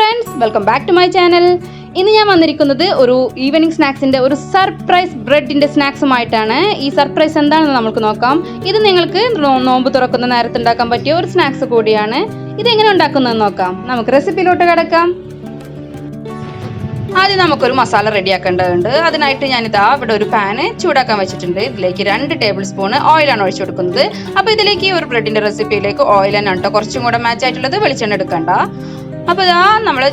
friends, welcome back to my channel. ഇന്ന് ഞാൻ വന്നിരിക്കുന്നത് ഒരു ഈവനിംഗ് സ്നാക്സിന്റെ ഒരു സർപ്രൈസ് ബ്രെഡിന്റെ സ്നാക്സുമായിട്ടാണ്. ഈ സർപ്രൈസ് എന്താണെന്ന് നമുക്ക് നോക്കാം. ഇത് നിങ്ങൾക്ക് നോമ്പ് തുറക്കുന്ന നേരത്ത് ഉണ്ടാക്കാൻ പറ്റിയ ഒരു സ്നാക്സ് കൂടിയാണ്. ഇത് എങ്ങനെ ഉണ്ടാക്കുന്നതെന്ന് നോക്കാം. നമുക്ക് റെസിപ്പിയിലോട്ട് കിടക്കാം. ആദ്യം നമുക്കൊരു മസാല റെഡിയാക്കേണ്ടതുണ്ട്. അതിനായിട്ട് ഞാനിതാ ഇവിടെ ഒരു പാന് ചൂടാക്കാൻ വെച്ചിട്ടുണ്ട്. ഇതിലേക്ക് 2 ടേബിൾ സ്പൂൺ ഓയിലാണ് ഒഴിച്ചു കൊടുക്കുന്നത്. അപ്പോൾ ഇതിലേക്ക് ഒരു ബ്രെഡിന്റെ റെസിപ്പിയിലേക്ക് ഓയിൽ തന്നെ ഉണ്ടോ കുറച്ചും കൂടെ മാച്ച് ആയിട്ടുള്ളത്, വെളിച്ചെണ്ണ എടുക്കണ്ട. അപ്പോൾ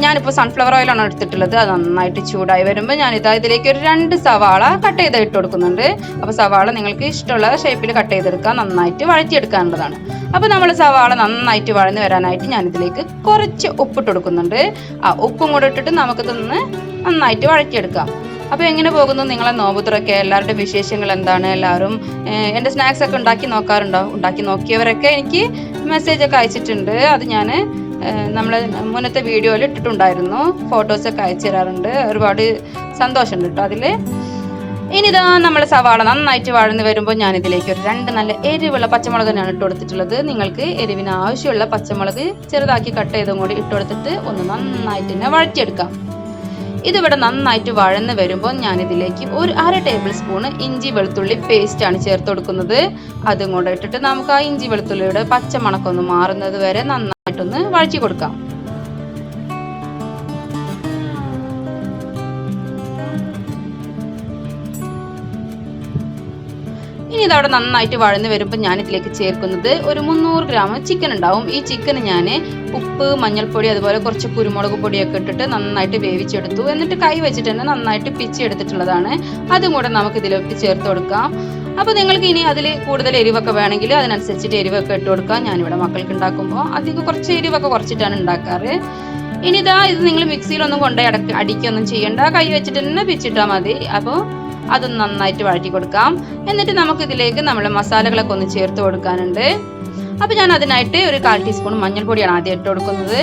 ഞാനിപ്പോൾ സൺഫ്ലവർ ഓയിലാണ് എടുത്തിട്ടുള്ളത്. അത് നന്നായിട്ട് ചൂടായി വരുമ്പോൾ ഞാനിതാ ഇതിലേക്ക് ഒരു 2 സവാള കട്ട് ചെയ്ത് ഇട്ട് കൊടുക്കുന്നുണ്ട്. അപ്പോൾ സവാള നിങ്ങൾക്ക് ഇഷ്ടമുള്ള ഷേപ്പിൽ കട്ട് ചെയ്തെടുക്കാം, നന്നായിട്ട് വഴറ്റിയെടുക്കാനുള്ളതാണ്. അപ്പോൾ നമ്മൾ സവാള നന്നായിട്ട് വഴന്ന് വരാനായിട്ട് ഞാനിതിലേക്ക് കുറച്ച് ഉപ്പിട്ട് കൊടുക്കുന്നുണ്ട്. ആ ഉപ്പും കൂടെ ഇട്ടിട്ട് നമുക്കിതൊന്ന് നന്നായിട്ട് വഴറ്റിയെടുക്കാം. അപ്പോൾ എങ്ങനെ പോകുന്നു നിങ്ങളെ നോമ്പ് തുറക്കെ? എല്ലാവരുടെ വിശേഷങ്ങൾ എന്താണ്? എല്ലാവരും എൻ്റെ സ്നാക്സ് ഒക്കെ ഉണ്ടാക്കി നോക്കാറുണ്ടോ? ഉണ്ടാക്കി നോക്കിയവരൊക്കെ എനിക്ക് മെസ്സേജൊക്കെ അയച്ചിട്ടുണ്ട്. അത് ഞാൻ നമ്മൾ മുന്നത്തെ വീഡിയോയിൽ ഇട്ടിട്ടുണ്ടായിരുന്നു. ഫോട്ടോസൊക്കെ അയച്ചു തരാറുണ്ട്. ഒരുപാട് സന്തോഷമുണ്ട് കേട്ടോ അതിൽ. ഇനിതാ നമ്മൾ സവാള നന്നായിട്ട് വഴന്ന് വരുമ്പോൾ ഞാനിതിലേക്ക് ഒരു 2 നല്ല എരിവുള്ള പച്ചമുളക് ഞാൻ ഇട്ട് കൊടുത്തിട്ടുള്ളത്. നിങ്ങൾക്ക് എരിവിന് ആവശ്യമുള്ള പച്ചമുളക് ചെറുതാക്കി കട്ട് ചെയ്തും കൂടി ഇട്ട് കൊടുത്തിട്ട് ഒന്ന് നന്നായിട്ട് തന്നെ വഴറ്റിയെടുക്കാം. ഇതിവിടെ നന്നായിട്ട് വഴന്ന് വരുമ്പോൾ ഞാനിതിലേക്ക് ഒരു 1/2 ടേബിൾ സ്പൂൺ ഇഞ്ചി വെളുത്തുള്ളി പേസ്റ്റ് ആണ് ചേർത്ത് കൊടുക്കുന്നത്. അതും കൂടെ ഇട്ടിട്ട് നമുക്ക് ആ ഇഞ്ചി വെളുത്തുള്ളിയുടെ പച്ചമണക്കൊന്ന് മാറുന്നത് വരെ നന്നായിട്ടൊന്ന് വഴറ്റി കൊടുക്കാം. ഇനി ഇതവിടെ നന്നായിട്ട് വഴന്ന് വരുമ്പോൾ ഞാനിതിലേക്ക് ചേർക്കുന്നത് ഒരു 300 ഗ്രാം ചിക്കൻ ഉണ്ടാവും. ഈ ചിക്കന് ഞാൻ ഉപ്പ്, മഞ്ഞൾപ്പൊടി, അതുപോലെ കുറച്ച് കുരുമുളക് പൊടിയൊക്കെ ഇട്ടിട്ട് നന്നായിട്ട് വേവിച്ചെടുത്തു. എന്നിട്ട് കൈ വെച്ചിട്ട് തന്നെ നന്നായിട്ട് പിച്ചെടുത്തിട്ടുള്ളതാണ്. അതും കൂടെ നമുക്ക് ഇതിലേക്ക് ചേർത്ത് കൊടുക്കാം. അപ്പോൾ നിങ്ങൾക്ക് ഇനി അതിൽ കൂടുതൽ എരിവൊക്കെ വേണമെങ്കിൽ അതിനനുസരിച്ചിട്ട് എരിവൊക്കെ ഇട്ട് കൊടുക്കാം. ഞാനിവിടെ മക്കൾക്ക് ഉണ്ടാക്കുമ്പോൾ അധികം കുറച്ച് എരിവൊക്കെ കുറച്ചിട്ടാണ് ഉണ്ടാക്കാറ്. ഇനി ഇത് നിങ്ങൾ മിക്സിയിലൊന്നും കൊണ്ടുപോയി അടിക്കൊന്നും ചെയ്യണ്ട, കൈ വെച്ചിട്ട് തന്നെ പിച്ചിട്ടാൽ മതി. അപ്പോൾ അതൊന്ന് നന്നായിട്ട് വഴറ്റി കൊടുക്കാം. എന്നിട്ട് നമുക്ക് ഇതിലേക്ക് നമ്മൾ മസാലകളൊക്കെ ഒന്ന് ചേർത്ത് കൊടുക്കാനുണ്ട്. അപ്പോൾ ഞാൻ അതിനായിട്ട് ഒരു 1/4 ടീസ്പൂൺ മഞ്ഞൾപ്പൊടിയാണ് ആദ്യം ഇട്ട് കൊടുക്കുന്നത്.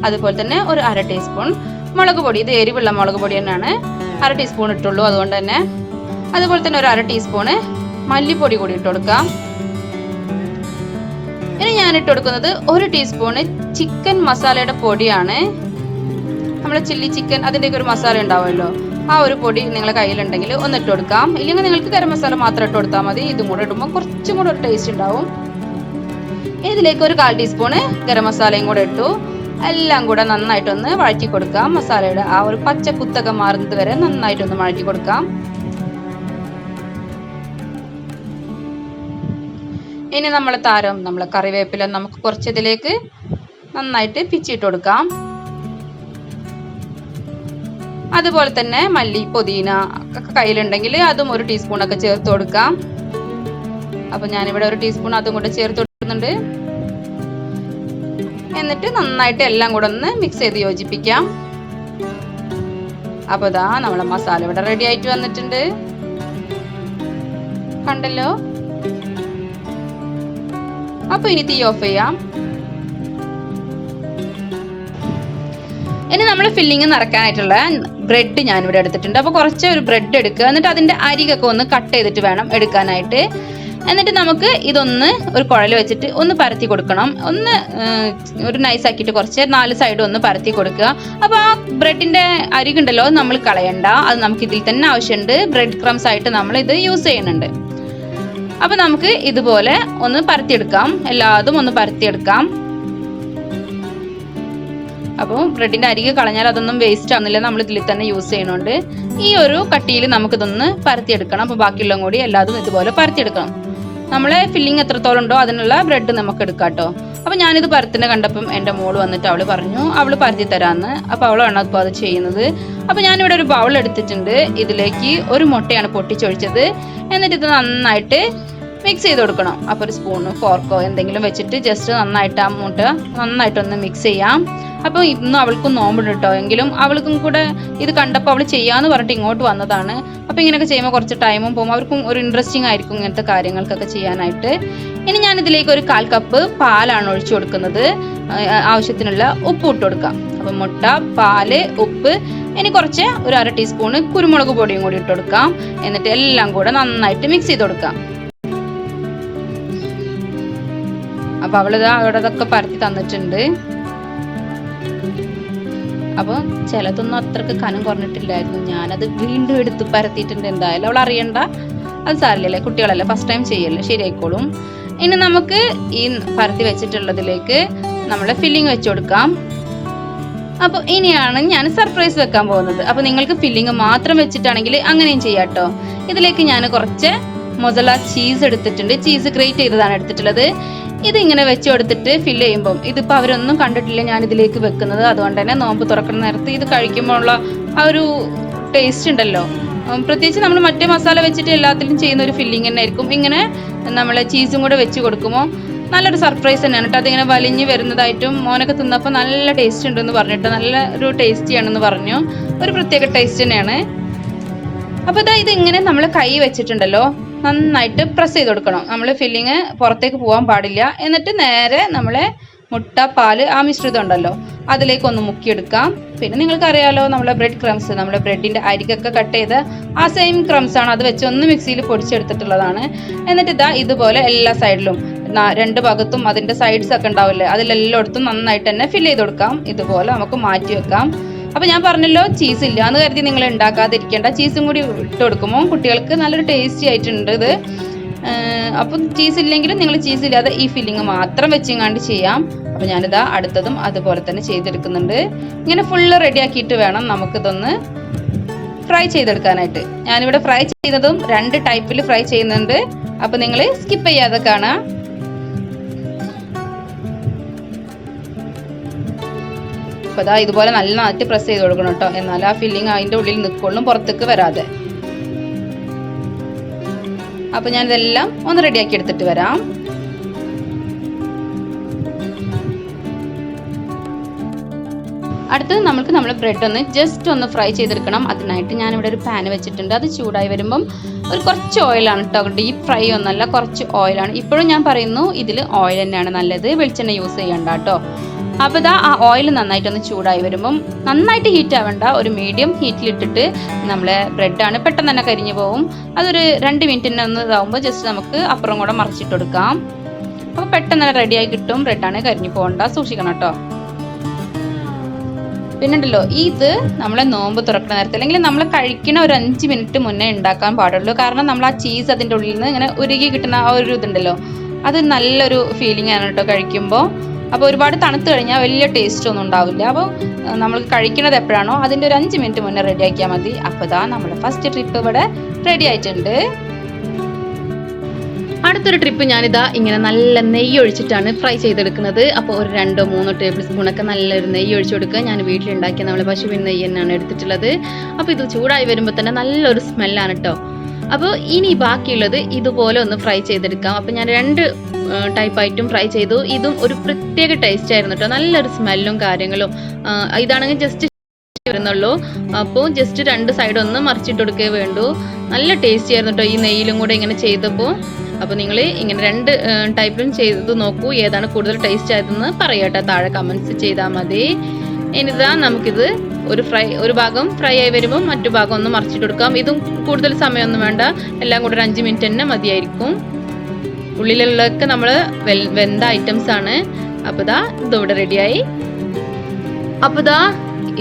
അതുപോലെ തന്നെ ഒരു 1/2 ടീസ്പൂൺ മുളക് പൊടി, ഇത് എരിവുള്ള മുളക് പൊടി തന്നെയാണ്. 1/2 ടീസ്പൂൺ ഇട്ടുള്ളൂ അതുകൊണ്ട് തന്നെ. അതുപോലെ തന്നെ ഒരു 1/2 ടീസ്പൂണ് മല്ലിപ്പൊടി കൂടി ഇട്ട് കൊടുക്കാം. ഇനി ഞാൻ ഇട്ട് കൊടുക്കുന്നത് 1 ടീസ്പൂണ് ചിക്കൻ മസാലയുടെ പൊടിയാണ്. നമ്മൾ ചില്ലി ചിക്കൻ അതിൻ്റെയൊക്കെ ഒരു മസാല ഉണ്ടാവുമല്ലോ, ആ ഒരു പൊടി നിങ്ങളുടെ കയ്യിലുണ്ടെങ്കിൽ ഒന്ന് ഇട്ട് കൊടുക്കാം. ഇല്ലെങ്കിൽ നിങ്ങൾക്ക് ഗരം മസാല മാത്രം ഇട്ട് കൊടുത്താൽ മതി. ഇതും കൂടെ ഇടുമ്പോൾ കുറച്ചും കൂടെ ഒരു ടേസ്റ്റ് ഉണ്ടാവും. ഇതിലേക്ക് ഒരു 1/4 ടീസ്പൂണ് ഗരം മസാലയും കൂടെ ഇട്ടു. എല്ലാം കൂടെ നന്നായിട്ടൊന്ന് വഴറ്റി കൊടുക്കാം. മസാലയുടെ ആ ഒരു പച്ച കുത്തൊക്കെ മാറുന്നത് വരെ നന്നായിട്ടൊന്ന് വഴറ്റി കൊടുക്കാം. ഇനി നമ്മളെ കറിവേപ്പില നമുക്ക് കുറച്ച് ഇതിലേക്ക് നന്നായിട്ട് പിച്ചിട്ട് കൊടുക്കാം. അതുപോലെ തന്നെ മല്ലി, പുതിന ഒക്കെ കയ്യിലുണ്ടെങ്കിൽ അതും 1 ടീസ്പൂണൊക്കെ ചേർത്ത് കൊടുക്കാം. അപ്പോൾ ഞാനിവിടെ 1 ടീസ്പൂൺ അതും കൂടെ ചേർത്ത് കൊടുക്കുന്നുണ്ട്. എന്നിട്ട് നന്നായിട്ട് എല്ലാം കൂടെ ഒന്ന് മിക്സ് ചെയ്ത് യോജിപ്പിക്കാം. അപ്പോൾ നമ്മളെ മസാല ഇവിടെ റെഡി ആയിട്ട് വന്നിട്ടുണ്ട്, കണ്ടല്ലോ. അപ്പോൾ ഇനി തീ ഓഫ് ചെയ്യാം. ഇനി നമ്മൾ ഫില്ലിങ് നിറക്കാനായിട്ടുള്ള ബ്രെഡ് ഞാനിവിടെ എടുത്തിട്ടുണ്ട്. അപ്പോൾ കുറച്ച് ഒരു ബ്രെഡ് എടുക്കുക. എന്നിട്ട് അതിൻ്റെ അരികൊക്കെ ഒന്ന് കട്ട് ചെയ്തിട്ട് വേണം എടുക്കാനായിട്ട്. എന്നിട്ട് നമുക്ക് ഇതൊന്ന് ഒരു കുഴൽ വെച്ചിട്ട് ഒന്ന് പരത്തി കൊടുക്കണം. ഒന്ന് ഒരു നൈസ് ആക്കിയിട്ട് കുറച്ച് 4 സൈഡും ഒന്ന് പരത്തി കൊടുക്കുക. അപ്പോൾ ആ ബ്രെഡിൻ്റെ അരികുണ്ടല്ലോ നമ്മൾ കളയണ്ട, അത് നമുക്ക് ഇതിൽ തന്നെ ആവശ്യമുണ്ട്. ബ്രെഡ് ക്രംസ് ആയിട്ട് നമ്മൾ ഇത് യൂസ് ചെയ്യുന്നുണ്ട്. അപ്പോൾ നമുക്ക് ഇതുപോലെ ഒന്ന് പരത്തിയെടുക്കാം. എല്ലാതും ഒന്ന് പരത്തിയെടുക്കാം. അപ്പോൾ ബ്രെഡിൻ്റെ അരികെ കളഞ്ഞാൽ അതൊന്നും വേസ്റ്റ് ആവുന്നില്ല, നമ്മൾ ഇതിൽ തന്നെ യൂസ് ചെയ്യുന്നുണ്ട്. ഈ ഒരു കട്ടിയിൽ നമുക്കിതൊന്ന് പരത്തിയെടുക്കണം. അപ്പോൾ ബാക്കിയുള്ളതും കൂടി എല്ലാതും ഇതുപോലെ പരത്തിയെടുക്കണം. നമ്മളെ ഫില്ലിങ് എത്രത്തോളം ഉണ്ടോ അതിനുള്ള ബ്രെഡ് നമുക്ക് എടുക്കാം കേട്ടോ. അപ്പോൾ ഞാനിത് പരത്തിനെ കണ്ടപ്പം എൻ്റെ മോള് വന്നിട്ട് അവൾ പറഞ്ഞു അവൾ പരത്തി തരാമെന്ന്. അപ്പോൾ അവളാണ് അപ്പോൾ അത് ചെയ്യുന്നത്. അപ്പോൾ ഞാനിവിടെ ഒരു ബൗൾ എടുത്തിട്ടുണ്ട്. ഇതിലേക്ക് ഒരു മുട്ടയാണ് പൊട്ടിച്ചൊഴിച്ചത്. എന്നിട്ട് ഇത് നന്നായിട്ട് മിക്സ് ചെയ്ത് കൊടുക്കണം. അപ്പോൾ ഒരു സ്പൂണോ ഫോർക്കോ എന്തെങ്കിലും വെച്ചിട്ട് ജസ്റ്റ് നന്നായിട്ട് ആ മുട്ട നന്നായിട്ടൊന്ന് മിക്സ് ചെയ്യാം. അപ്പോൾ ഇന്നും അവൾക്കും നോമ്പുണ്ട് കേട്ടോ. എങ്കിലും അവൾക്കും കൂടെ ഇത് കണ്ടപ്പോൾ അവൾ ചെയ്യാമെന്ന് പറഞ്ഞിട്ട് ഇങ്ങോട്ട് വന്നതാണ്. അപ്പോൾ ഇങ്ങനെയൊക്കെ ചെയ്യുമ്പോൾ കുറച്ച് ടൈമും പോകും, അവർക്കും ഒരു ഇൻട്രസ്റ്റിംഗ് ആയിരിക്കും ഇങ്ങനത്തെ കാര്യങ്ങൾക്കൊക്കെ ചെയ്യാനായിട്ട്. ഇനി ഞാനിതിലേക്ക് ഒരു 1/4 കപ്പ് പാലാണ് ഒഴിച്ചു കൊടുക്കുന്നത്. ആവശ്യത്തിനുള്ള ഉപ്പ് ഇട്ട് കൊടുക്കാം. അപ്പോൾ മുട്ട, പാല്, ഉപ്പ്, ഇനി കുറച്ച് ഒരു 1/2 ടീസ്പൂണ് കുരുമുളക് പൊടിയും കൂടി ഇട്ട് കൊടുക്കാം. എന്നിട്ട് എല്ലാം കൂടെ നന്നായിട്ട് മിക്സ് ചെയ്ത് കൊടുക്കാം. അപ്പോൾ അവളിതാ അവിടെ അതൊക്കെ പരത്തി തന്നിട്ടുണ്ട്. അപ്പോൾ ചിലതൊന്നും അത്രക്ക് കനം കുറഞ്ഞിട്ടില്ലായിരുന്നു. ഞാനത് വീണ്ടും എടുത്ത് പരത്തിയിട്ടുണ്ട്. എന്തായാലും അവൾ അറിയണ്ട, അത് സാരില്ലല്ലേ, കുട്ടികളല്ലേ, ഫസ്റ്റ് ടൈം ചെയ്യല്ലേ, ശരിയായിക്കോളും. ഇനി നമുക്ക് ഈ പരത്തി വെച്ചിട്ടുള്ളതിലേക്ക് നമ്മളെ ഫില്ലിങ് വെച്ച് കൊടുക്കാം. അപ്പോൾ ഇനിയാണ് ഞാൻ സർപ്രൈസ് വെക്കാൻ പോകുന്നത്. അപ്പോൾ നിങ്ങൾക്ക് ഫില്ലിങ് മാത്രം വെച്ചിട്ടാണെങ്കിൽ അങ്ങനെയും ചെയ്യാം കേട്ടോ. ഇതിലേക്ക് ഞാൻ കുറച്ച് മൊസറല്ല ചീസ് എടുത്തിട്ടുണ്ട്. ചീസ് ഗ്രേറ്റ് ചെയ്തതാണ് എടുത്തിട്ടുള്ളത്. ഇതിങ്ങനെ വെച്ച് കൊടുത്തിട്ട് ഫില്ല് ചെയ്യുമ്പം ഇതിപ്പോൾ അവരൊന്നും കണ്ടിട്ടില്ല ഞാൻ ഇതിലേക്ക് വെക്കുന്നത്. അതുകൊണ്ട് തന്നെ നോമ്പ് തുറക്കുന്ന നേരത്ത് ഇത് കഴിക്കുമ്പോൾ ഉള്ള ആ ഒരു ടേസ്റ്റ് ഉണ്ടല്ലോ, പ്രത്യേകിച്ച് നമ്മൾ മറ്റേ മസാല വെച്ചിട്ട് എല്ലാത്തിലും ചെയ്യുന്ന ഒരു ഫില്ലിങ് തന്നെ ആയിരിക്കും. ഇങ്ങനെ നമ്മൾ ചീസും കൂടെ വെച്ച് കൊടുക്കുമ്പോൾ നല്ലൊരു സർപ്രൈസ് തന്നെയാണ് കേട്ടോ. അതിങ്ങനെ വലിഞ്ഞ് വരുന്നതായിട്ടും മോനൊക്കെ തിന്നപ്പോൾ നല്ല ടേസ്റ്റ് ഉണ്ടെന്ന് പറഞ്ഞിട്ട്, നല്ല ഒരു ടേസ്റ്റിയാണെന്ന് പറഞ്ഞു. ഒരു പ്രത്യേക ടേസ്റ്റ് തന്നെയാണ്. അപ്പോൾ ഇതാ ഇതിങ്ങനെ നമ്മൾ കൈ വെച്ചിട്ടുണ്ടല്ലോ നന്നായിട്ട് പ്രസ് ചെയ്ത് കൊടുക്കണം. നമ്മൾ ഫില്ലിങ് പുറത്തേക്ക് പോകാൻ പാടില്ല. എന്നിട്ട് നേരെ നമ്മളെ മുട്ട, പാല്, ആ മിശ്രിതം ഉണ്ടല്ലോ അതിലേക്കൊന്ന് മുക്കിയെടുക്കാം. പിന്നെ നിങ്ങൾക്കറിയാലോ നമ്മളെ ബ്രെഡ് ക്രംസ്, നമ്മളെ ബ്രെഡിൻ്റെ അരികൊക്കെ കട്ട് ചെയ്ത് ആ സെയിം ക്രംസ് ആണ്, അത് വെച്ച് ഒന്ന് മിക്സിയിൽ പൊടിച്ചെടുത്തിട്ടുള്ളതാണ്. എന്നിട്ട് ഇതാ ഇതുപോലെ എല്ലാ സൈഡിലും രണ്ട് ഭാഗത്തും അതിൻ്റെ സൈഡ്സ് ഒക്കെ ഉണ്ടാവില്ലേ, അതിലെല്ലായിടത്തും നന്നായിട്ട് തന്നെ ഫില്ല് ചെയ്ത് കൊടുക്കാം. ഇതുപോലെ നമുക്ക് മാറ്റി വെക്കാം. അപ്പോൾ ഞാൻ പറഞ്ഞല്ലോ ചീസ് ഇല്ല എന്ന് കരുതി നിങ്ങൾ ഉണ്ടാക്കാതിരിക്കേണ്ട. ചീസും കൂടി ഇട്ട് കൊടുക്കുമ്പോൾ കുട്ടികൾക്ക് നല്ലൊരു ടേസ്റ്റി ആയിട്ടുണ്ട് ഇത്. അപ്പം ചീസ് ഇല്ലെങ്കിലും നിങ്ങൾ ചീസ് ഇല്ലാതെ ഈ ഫില്ലിങ് മാത്രം വെച്ചിങ്ങാണ്ട് ചെയ്യാം. അപ്പോൾ ഞാനിതാ അടുത്തതും അതുപോലെ തന്നെ ചെയ്തെടുക്കുന്നുണ്ട്. ഇങ്ങനെ ഫുള്ള് റെഡിയാക്കിയിട്ട് വേണം നമുക്കിതൊന്ന് ഫ്രൈ ചെയ്തെടുക്കാനായിട്ട്. ഞാനിവിടെ ഫ്രൈ ചെയ്യുന്നതും 2 ടൈപ്പിൽ ഫ്രൈ ചെയ്യുന്നുണ്ട്. അപ്പോൾ നിങ്ങൾ സ്കിപ്പ് ചെയ്യാതെ കാണാം. അപ്പോൾ അതാ ഇതുപോലെ നന്നായിട്ട് പ്രസ് ചെയ്ത് കൊടുക്കണം കേട്ടോ, എന്നാൽ ആ ഫില്ലിങ് അതിൻ്റെ ഉള്ളിൽ നിൽക്കുള്ളൂ, പുറത്തേക്ക് വരാതെ. അപ്പോൾ ഞാനിതെല്ലാം ഒന്ന് റെഡിയാക്കി എടുത്തിട്ട് വരാം. അടുത്തത് നമുക്ക് നമ്മൾ ബ്രെഡ് ഒന്ന് ജസ്റ്റ് ഒന്ന് ഫ്രൈ ചെയ്തെടുക്കണം. അതിനായിട്ട് ഞാനിവിടെ ഒരു പാൻ വെച്ചിട്ടുണ്ട്. അത് ചൂടായി വരുമ്പം കുറച്ച് ഓയിലാണ് കേട്ടോ, ഡീപ്പ് ഫ്രൈ ഒന്നല്ല, കുറച്ച് ഓയിലാണ്. ഇപ്പോഴും ഞാൻ പറയുന്നു ഇതിൽ ഓയിൽ തന്നെയാണ് നല്ലത്, വെളിച്ചെണ്ണ യൂസ് ചെയ്യണ്ട കേട്ടോ. അപ്പോൾ ഇതാ ആ ഓയിൽ നന്നായിട്ടൊന്ന് ചൂടായി വരുമ്പം നന്നായിട്ട് ഹീറ്റ് ആവേണ്ട, ഒരു മീഡിയം ഹീറ്റിലിട്ടിട്ട് നമ്മളെ ബ്രെഡാണ് പെട്ടെന്ന് തന്നെ കരിഞ്ഞു പോകും. അതൊരു 2 മിനിറ്റിന് ഒന്ന് ഇതാവുമ്പോൾ ജസ്റ്റ് നമുക്ക് അപ്പുറം കൂടെ മറിച്ചിട്ട് കൊടുക്കാം. അപ്പോൾ പെട്ടെന്ന് തന്നെ റെഡിയായി കിട്ടും. ബ്രെഡാണ് കരിഞ്ഞു പോകണ്ട, സൂക്ഷിക്കണം കേട്ടോ. പിന്നുണ്ടല്ലോ ഇത് നമ്മളെ നോമ്പ് തുറക്കുന്ന നേരത്തെ അല്ലെങ്കിൽ നമ്മൾ കഴിക്കണ ഒരു 5 മിനിറ്റ് മുന്നേ ഉണ്ടാക്കാൻ പാടുള്ളൂ. കാരണം നമ്മൾ ആ ചീസ് അതിൻ്റെ ഉള്ളിൽ നിന്ന് ഇങ്ങനെ ഉരുകി കിട്ടുന്ന ആ ഒരു ഇതുണ്ടല്ലോ, അത് നല്ലൊരു ഫീലിംഗ് ആണ് കേട്ടോ കഴിക്കുമ്പോൾ. അപ്പോൾ ഒരുപാട് തണുത്ത് കഴിഞ്ഞാൽ വലിയ ടേസ്റ്റ് ഒന്നും ഉണ്ടാവില്ല. അപ്പോൾ നമ്മൾ കഴിക്കുന്നത് എപ്പോഴാണോ അതിൻ്റെ ഒരു 5 മിനിറ്റ് മുന്നേ റെഡിയാക്കിയാൽ മതി. അപ്പോൾ ഇതാ നമ്മുടെ ഫസ്റ്റ് ട്രിപ്പ് ഇവിടെ റെഡി ആയിട്ടുണ്ട്. അടുത്തൊരു ട്രിപ്പ് ഞാനിതാ ഇങ്ങനെ നല്ല നെയ്യ് ഒഴിച്ചിട്ടാണ് ഫ്രൈ ചെയ്തെടുക്കുന്നത്. അപ്പോൾ ഒരു 2-3 ടേബിൾ സ്പൂണൊക്കെ നല്ലൊരു നെയ്യ് ഒഴിച്ചു കൊടുക്കുക. ഞാൻ വീട്ടിലുണ്ടാക്കിയ നമ്മളെ പശുവിൻ നെയ്യ് തന്നെയാണ് എടുത്തിട്ടുള്ളത്. അപ്പോൾ ഇത് ചൂടായി വരുമ്പോൾ തന്നെ നല്ലൊരു സ്മെല്ലാണ് കേട്ടോ. അപ്പോൾ ഇനി ബാക്കിയുള്ളത് ഇതുപോലെ ഒന്ന് ഫ്രൈ ചെയ്തെടുക്കാം. അപ്പോൾ ഞാൻ 2 ടൈപ്പായിട്ടും ഫ്രൈ ചെയ്തു. ഇതും ഒരു പ്രത്യേക ടേസ്റ്റ് ആയിരുന്നു കേട്ടോ, നല്ലൊരു സ്മെല്ലും കാര്യങ്ങളും. ഇതാണെങ്കിൽ ജസ്റ്റ് വരുന്നുള്ളൂ. അപ്പോൾ ജസ്റ്റ് 2 സൈഡ് ഒന്ന് മറിച്ചിട്ട് കൊടുക്കേ വേണ്ടൂ. നല്ല ടേസ്റ്റി ആയിരുന്നു കേട്ടോ ഈ നെയ്യിലും കൂടെ ഇങ്ങനെ ചെയ്തപ്പോൾ. അപ്പോൾ നിങ്ങൾ ഇങ്ങനെ 2 ടൈപ്പിലും ചെയ്ത് നോക്കൂ, ഏതാണ് കൂടുതൽ ടേസ്റ്റ് ആയതെന്ന് പറയട്ടെ, താഴെ കമൻറ്റ്സ് ചെയ്താൽ മതി. ഇനിതാ നമുക്കിത് ഒരു ഭാഗം ഫ്രൈ ആയി വരുമ്പോൾ മറ്റു ഭാഗം ഒന്ന് മറിച്ചിട്ട് കൊടുക്കാം. ഇതും കൂടുതൽ സമയമൊന്നും വേണ്ട, എല്ലാം കൂടെ ഒരു 5 മിനിറ്റ് തന്നെ മതിയായിരിക്കും. ഉള്ളിലുള്ളതൊക്കെ നമ്മൾ വെന്ത ഐറ്റംസ് ആണ്. അപ്പോൾ ഇതാ ഇതിവിടെ റെഡിയായി. അപ്പോൾ ഇതാ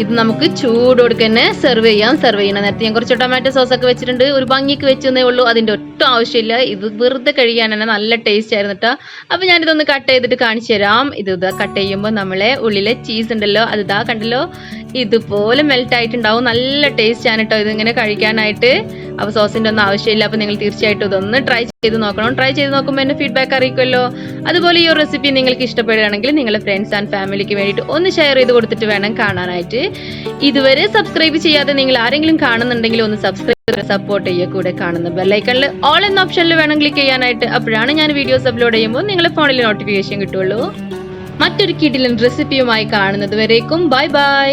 ഇത് നമുക്ക് ചൂട് കൊടുക്കുക തന്നെ സെർവ് ചെയ്യാം. സെർവ് ചെയ്യുന്ന നേരത്തെ ഞാൻ കുറച്ച് ടൊമാറ്റോ സോസൊക്കെ വെച്ചിട്ടുണ്ട്, ഒരു ഭംഗിക്ക് വെച്ചെന്നേ ഉള്ളൂ, അതിൻ്റെ ഒട്ടും ആവശ്യമില്ല. ഇത് വെറുതെ കഴിക്കാൻ തന്നെ നല്ല ടേസ്റ്റ് ആയിരുന്നു കേട്ടോ. അപ്പോൾ ഞാനിതൊന്ന് കട്ട് ചെയ്തിട്ട് കാണിച്ചു തരാം. ഇത് ഇതാ കട്ട് ചെയ്യുമ്പോൾ നമ്മളെ ഉള്ളിലെ ചീസ് ഉണ്ടല്ലോ, അത് ഇതാ കണ്ടല്ലോ, ഇതുപോലെ മെൽറ്റ് ആയിട്ടുണ്ടാവും. നല്ല ടേസ്റ്റ് ആണ് കേട്ടോ ഇതിങ്ങനെ കഴിക്കാനായിട്ട്. അപ്പോൾ സോസിൻ്റെ ഒന്നും ആവശ്യമില്ല. അപ്പോൾ നിങ്ങൾ തീർച്ചയായിട്ടും ഇതൊന്ന് ട്രൈ ചെയ്ത് നോക്കണം. ട്രൈ ചെയ്ത് നോക്കുമ്പോൾ എൻ്റെ ഫീഡ്ബാക്ക് അറിയിക്കുമല്ലോ. അതുപോലെ ഈ ഒരു റെസിപ്പി നിങ്ങൾക്ക് ഇഷ്ടപ്പെടുകയാണെങ്കിൽ നിങ്ങളുടെ ഫ്രണ്ട്സ് ആൻഡ് ഫാമിലിക്ക് വേണ്ടിയിട്ട് ഒന്ന് ഷെയർ ചെയ്ത് കൊടുത്തിട്ട് വേണം കാണാനായിട്ട്. ഇതുവരെ സബ്സ്ക്രൈബ് ചെയ്യാതെ നിങ്ങൾ ആരെങ്കിലും കാണുന്നുണ്ടെങ്കിൽ ഒന്ന് സബ്സ്ക്രൈബ് സപ്പോർട്ട് ചെയ്യുക. കൂടെ കാണുന്ന ബെല്ലൈക്കണിൽ ഓൾ എന്ന ഓപ്ഷനിൽ വേണം ക്ലിക്ക് ചെയ്യാനായിട്ട്. അപ്പോഴാണ് ഞാൻ വീഡിയോസ് അപ്ലോഡ് ചെയ്യുമ്പോൾ നിങ്ങളുടെ ഫോണിൽ നോട്ടിഫിക്കേഷൻ കിട്ടുള്ളൂ. മറ്റൊരു കിടിലൻ റെസിപ്പിയുമായി കാണുന്നത് വരേക്കും ബൈ ബൈ.